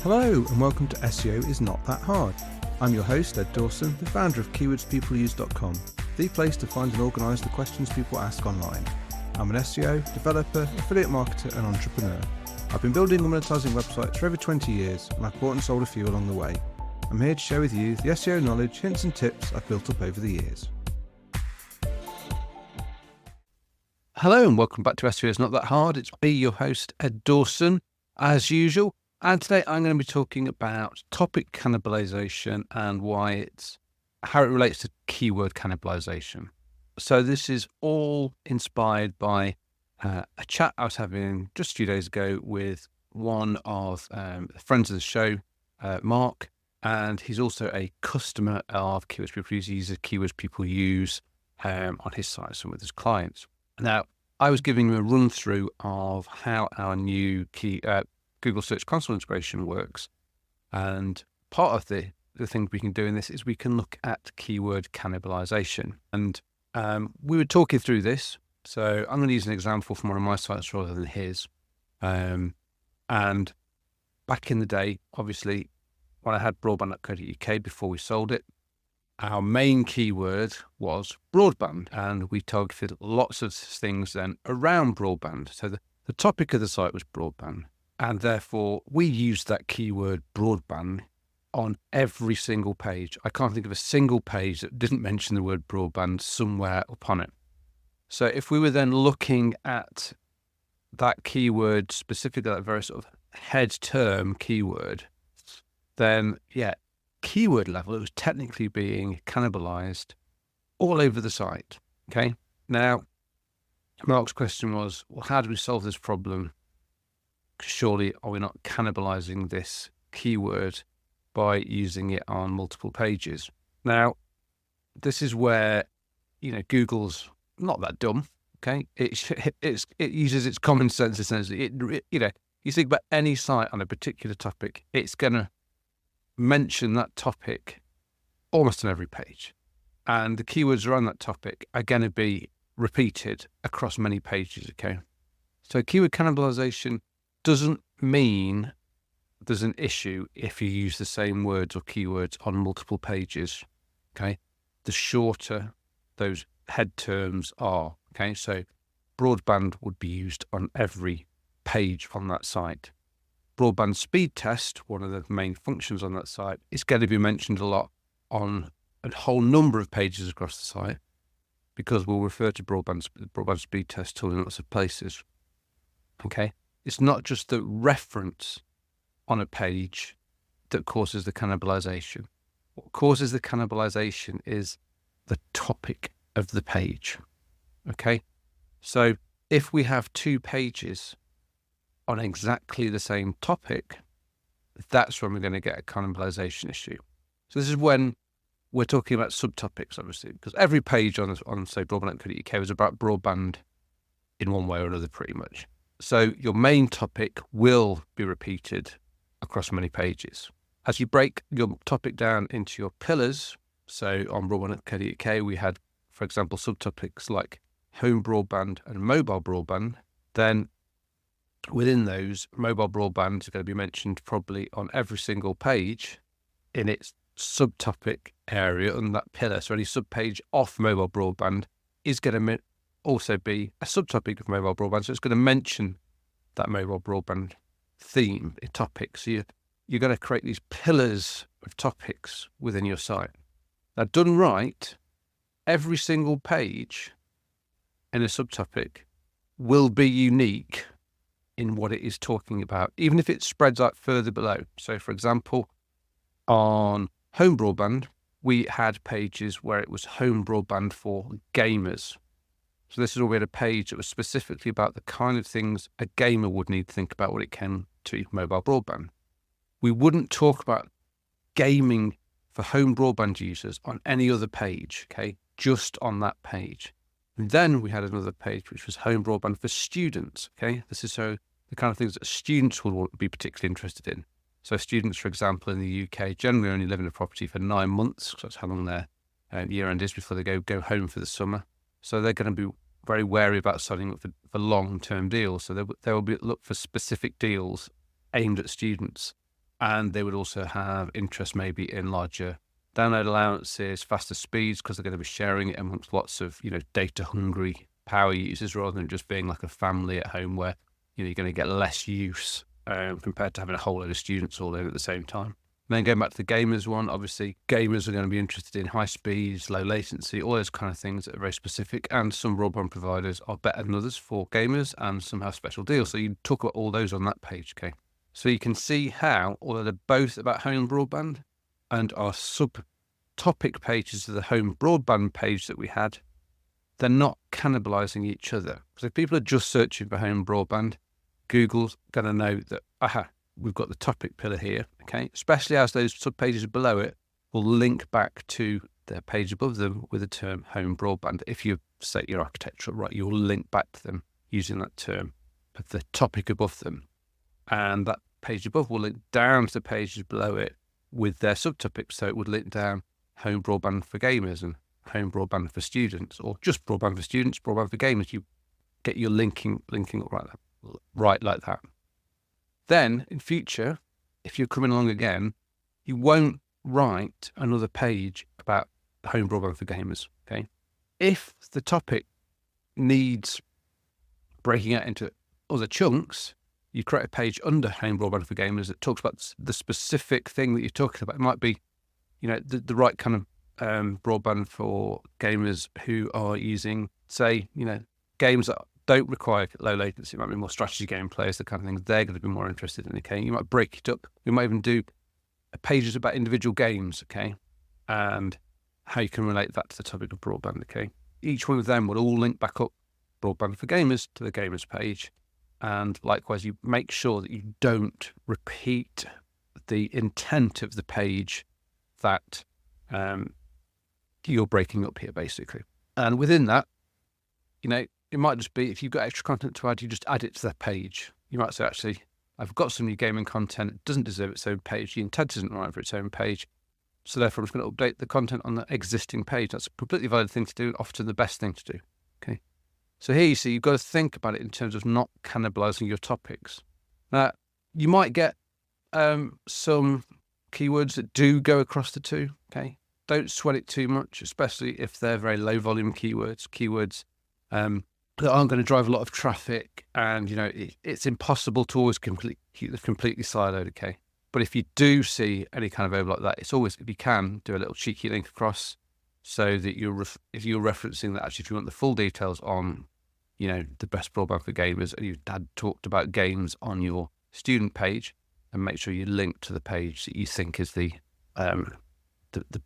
Hello and welcome to SEO is Not That Hard. I'm your host, Ed Dawson, the founder of keywordspeopleuse.com, the place to find and organise the questions people ask online. I'm an SEO, developer, affiliate marketer and entrepreneur. I've been building and monetising websites for over 20 years and I've bought and sold a few along the way. I'm here to share with you the SEO knowledge, hints and tips I've built up over the years. Hello and welcome back to SEO is Not That Hard. It's me, your host, Ed Dawson, as usual. And today I'm going to be talking about topic cannibalization and how it relates to keyword cannibalization. So this is all inspired by a chat I was having just a few days ago with one of the friends of the show, Mark, and he's also a customer of Keywords People Use. He uses Keywords People Use on his site and with his clients. Now, I was giving him a run through of how our new Google Search Console integration works. And part of the thing we can do in this is we can look at keyword cannibalization. And we were talking through this. So I'm going to use an example from one of my sites rather than his. And back in the day, obviously, when I had broadband.co.uk before we sold it, our main keyword was broadband. And we targeted lots of things then around broadband. So the topic of the site was broadband. And therefore, we used that keyword broadband on every single page. I can't think of a single page that didn't mention the word broadband somewhere upon it. So if we were then looking at that keyword, specifically that very sort of head term keyword, then keyword level, it was technically being cannibalized all over the site. Okay. Now, Mark's question was, well, how do we solve this problem? Surely are we not cannibalizing this keyword by using it on multiple pages? Now, this is where, Google's not that dumb. Okay. It uses its common sense essentially. You think about any site on a particular topic, it's going to mention that topic almost on every page. And the keywords around that topic are going to be repeated across many pages. Okay. So keyword cannibalization doesn't mean there's an issue if you use the same words or keywords on multiple pages, okay? The shorter those head terms are, okay? So broadband would be used on every page on that site. Broadband speed test, one of the main functions on that site, is going to be mentioned a lot on a whole number of pages across the site because we'll refer to broadband speed test tool in lots of places, okay? It's not just the reference on a page that causes the cannibalization. What causes the cannibalization is the topic of the page. Okay? So if we have two pages on exactly the same topic, that's when we're going to get a cannibalization issue. So this is when we're talking about subtopics, obviously, because every page on say, broadband.co.uk was about broadband in one way or another, pretty much. So your main topic will be repeated across many pages. As you break your topic down into your pillars, so on broadband.co.uk, we had, for example, subtopics like home broadband and mobile broadband. Then within those, mobile broadband is going to be mentioned probably on every single page in its subtopic area on that pillar. So any subpage off mobile broadband is going to also be a subtopic of mobile broadband. So it's going to mention that mobile broadband theme, a topic. So you're going to create these pillars of topics within your site. Now, done right, every single page in a subtopic will be unique in what it is talking about, even if it spreads out further below. So, for example, on home broadband, we had pages where it was home broadband for gamers. So this is where we had a page that was specifically about the kind of things a gamer would need to think about when it came to mobile broadband. We wouldn't talk about gaming for home broadband users on any other page, okay? Just on that page. And then we had another page which was home broadband for students, okay? This is so the kind of things that students would be particularly interested in. So students, for example, in the UK generally only live in a property for 9 months, because that's how long their year end is before they go home for the summer. So they're going to be very wary about signing up for long-term deals. So they will look for specific deals aimed at students. And they would also have interest maybe in larger download allowances, faster speeds, because they're going to be sharing it amongst lots of, data hungry power users, rather than just being like a family at home where, you're going to get less use compared to having a whole load of students all in at the same time. And then going back to the gamers one, obviously gamers are going to be interested in high speeds, low latency, all those kind of things that are very specific. And some broadband providers are better than others for gamers, and some have special deals. So you talk about all those on that page, okay? So you can see how, although they're both about home broadband and are sub-topic pages of the home broadband page that we had, they're not cannibalizing each other. So if people are just searching for home broadband, Google's going to know that, we've got the topic pillar here, okay? Especially as those sub-pages below it will link back to their page above them with the term home broadband. If you set your architecture right, you'll link back to them using that term, but the topic above them. And that page above will link down to the pages below it with their subtopics. So it would link down home broadband for gamers and home broadband for students, or just broadband for students, broadband for gamers. You get your linking up right like that. Then in future, if you're coming along again, you won't write another page about home broadband for gamers, okay? If the topic needs breaking out into other chunks, you create a page under home broadband for gamers that talks about the specific thing that you're talking about. It might be, the right kind of broadband for gamers who are using, say, games that don't require low latency. It might be more strategy game players, the kind of things they're going to be more interested in, okay? You might break it up. We might even do pages about individual games, okay? And how you can relate that to the topic of broadband, okay? Each one of them will all link back up broadband for gamers to the gamers page. And likewise, you make sure that you don't repeat the intent of the page that you're breaking up here, basically. And within that, it might just be, if you've got extra content to add, you just add it to that page. You might say, actually, I've got some new gaming content. It doesn't deserve its own page. The intent isn't right for its own page. So therefore, I'm just going to update the content on the existing page. That's a completely valid thing to do, often the best thing to do. Okay. So here you see, you've got to think about it in terms of not cannibalizing your topics. Now, you might get some keywords that do go across the two. Okay. Don't sweat it too much, especially if they're very low volume keywords that aren't going to drive a lot of traffic, and it's impossible to always keep them completely siloed, okay? But if you do see any kind of overlap like that, it's always, if you can, do a little cheeky link across, so that if you're referencing that, actually, if you want the full details on, the best broadband for gamers, and you had talked about games on your student page, and make sure you link to the page that you think is the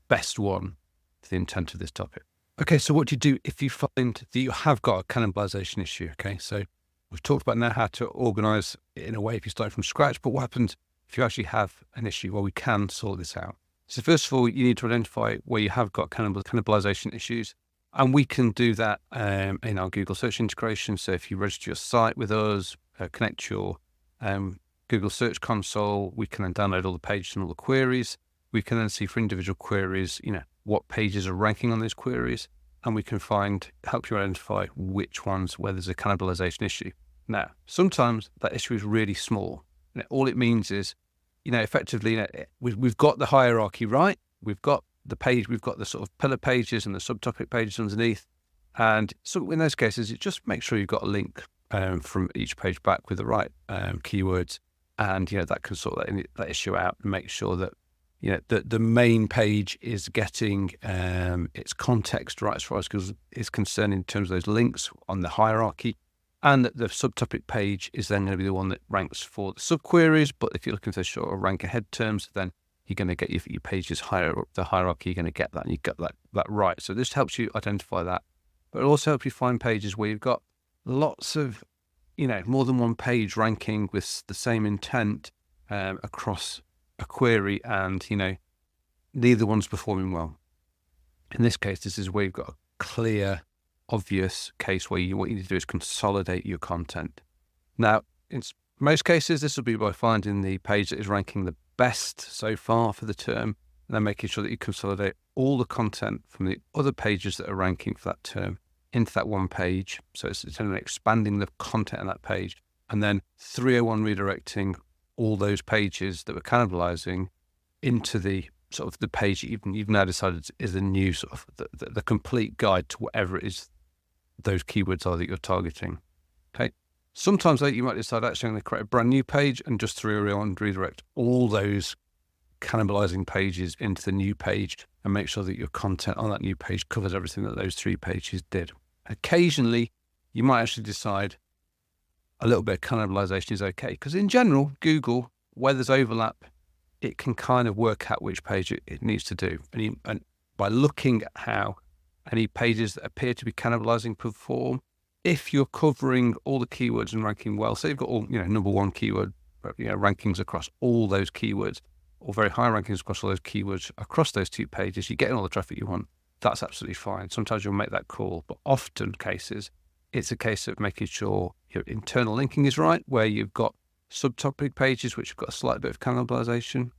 best one for the intent of this topic. Okay, so what do you do if you find that you have got a cannibalization issue? Okay, so we've talked about now how to organize it in a way if you start from scratch, but what happens if you actually have an issue? Well, we can sort this out. So first of all, you need to identify where you have got cannibalization issues, and we can do that in our Google search integration. So if you register your site with us, connect your Google Search Console, we can then download all the pages and all the queries. We can then see for individual queries, what pages are ranking on those queries, and we can help you identify which ones where there's a cannibalization issue. Now, sometimes that issue is really small. All it means is, effectively, we've got the hierarchy right. We've got the page, we've got the sort of pillar pages and the subtopic pages underneath. And so in those cases, you just make sure you've got a link from each page back with the right keywords, and that can sort that issue out and make sure that the main page is getting its context right as far as Google is concerned in terms of those links on the hierarchy, and that the subtopic page is then going to be the one that ranks for the subqueries. But if you're looking for sort of rank ahead terms, then you're going to get your pages higher up the hierarchy. You're going to get that, and you get that right. So this helps you identify that, but it also helps you find pages where you've got lots of more than one page ranking with the same intent across a query, and neither one's performing well. In this case, this is where you've got a clear, obvious case where what you need to do is consolidate your content. Now, in most cases, this will be by finding the page that is ranking the best so far for the term, and then making sure that you consolidate all the content from the other pages that are ranking for that term into that one page. So it's expanding the content on that page, and then 301 redirecting all those pages that were cannibalizing into the sort of the page you've now decided is a new sort of the complete guide to whatever it is those keywords are that you're targeting. Okay. Sometimes you might decide, actually, I'm going to create a brand new page and just redirect all those cannibalizing pages into the new page and make sure that your content on that new page covers everything that those 3 pages did. Occasionally, you might actually decide a little bit of cannibalization is okay, because in general, Google, where there's overlap, it can kind of work out which page it needs to do. And by looking at how any pages that appear to be cannibalizing perform, if you're covering all the keywords and ranking well, say you've got all, number 1 keyword, rankings across all those keywords, or very high rankings across all those keywords across those 2 pages, you're getting all the traffic you want. That's absolutely fine. Sometimes you'll make that call, but often cases, it's a case of making sure your internal linking is right, where you've got subtopic pages which have got a slight bit of cannibalization,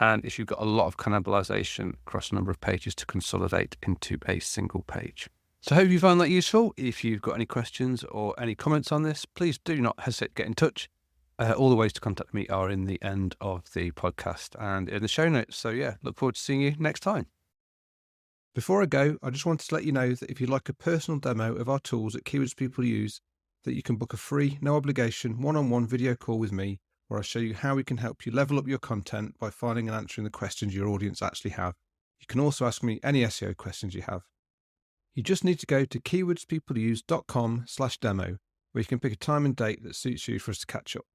and if you've got a lot of cannibalization across a number of pages to consolidate into a single page. So I hope you found that useful. If you've got any questions or any comments on this, please do not hesitate to get in touch. All the ways to contact me are in the end of the podcast and in the show notes. So yeah, look forward to seeing you next time. Before I go, I just wanted to let you know that if you'd like a personal demo of our tools at Keywords People Use, that you can book a free, no obligation, one-on-one video call with me, where I show you how we can help you level up your content by finding and answering the questions your audience actually have. You can also ask me any SEO questions you have. You just need to go to keywordspeopleuse.com/demo, where you can pick a time and date that suits you for us to catch up.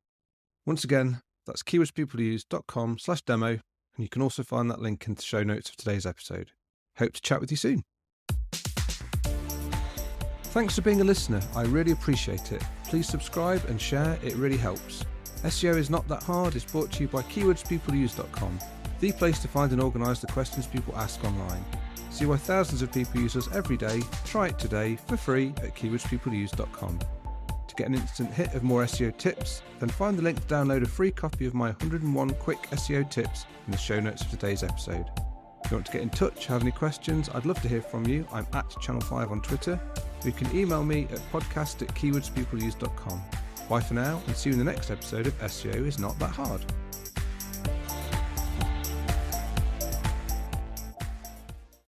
Once again, that's keywordspeopleuse.com/demo, and you can also find that link in the show notes of today's episode. Hope to chat with you soon. Thanks for being a listener. I really appreciate it. Please subscribe and share. It really helps. SEO is not that hard. It's brought to you by keywordspeopleuse.com, the place to find and organise the questions people ask online. See why thousands of people use us every day. Try it today for free at keywordspeopleuse.com. To get an instant hit of more SEO tips, then find the link to download a free copy of my 101 quick SEO tips in the show notes of today's episode. If you want to get in touch, have any questions, I'd love to hear from you. I'm at Channel5 on Twitter. You can email me at podcast@keywordspeopleuse.com. Bye for now, and see you in the next episode of SEO is Not That Hard.